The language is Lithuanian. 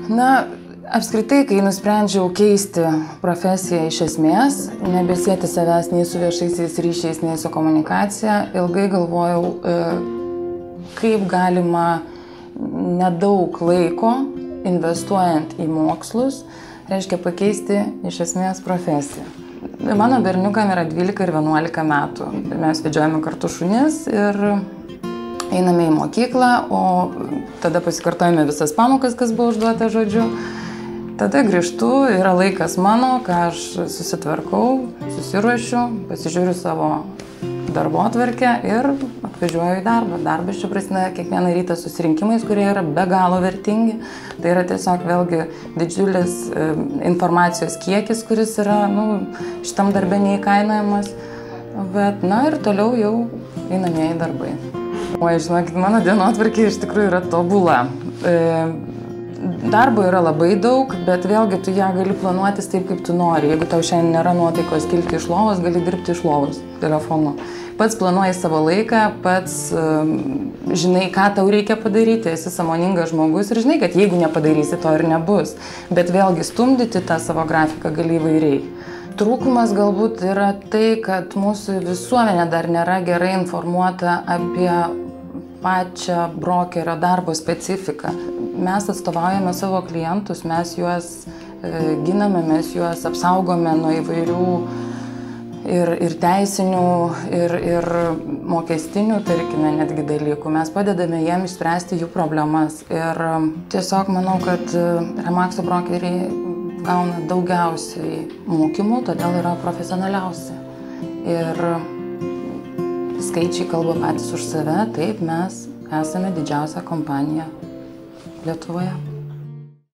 Na, apskritai, kai nusprendžiau keisti profesiją iš esmės, nebesėti savęs nei su viešaisiais ryšiais, nei su komunikacija, ilgai galvojau, kaip galima nedaug laiko investuojant į mokslus, reiškia pakeisti iš esmės profesiją. Mano berniukam yra 12 ir 11 metų. Mes vedžiojame kartu šunis ir einame į mokyklą, o tada pasikartojame visas pamokas, kas buvo užduota žodžiu. Tada grįžtu, yra laikas mano, ką aš susitvarkau, susiruošiu, pasižiūriu savo darbotvarkę ir atvažiuoju į darbą. Darbas čia prasideda kiekvieną rytą susirinkimais, kurie yra be galo vertingi. Tai yra tiesiog vėlgi didžiulis informacijos kiekis, kuris yra šitam darbe neįkainojamas. Bet, ir toliau jau einamieji darbai. Oi, žinokit, mano dienotvarkė iš tikrųjų yra tobula. Darbo yra labai daug, bet vėlgi tu ją gali planuotis taip, kaip tu nori. Jeigu tau šiandien nėra nuotaikos kilti iš lovos, gali dirbti iš lovos telefonu. Pats planuoji savo laiką, pats žinai, ką tau reikia padaryti, esi sąmoningas žmogus ir žinai, kad jeigu nepadarysi, to ir nebus. Bet vėlgi stumdyti tą savo grafiką gali įvairiai. Trūkumas galbūt yra tai, kad mūsų visuomenė dar nėra gerai informuota apie pačią brokerio darbo specifiką. Mes atstovaujame savo klientus, mes juos giname, mes juos apsaugome nuo įvairių ir teisinių, ir mokestinių, tarkime, netgi dalykų. Mes padedame jiems išspręsti jų problemas. Ir tiesiog manau, kad Remaxo brokeriai gauna daugiausiai mokymų, todėl yra profesionaliausi. Ir skaičiai kalba patys už save, taip mes esame didžiausia kompanija Lietuvoje.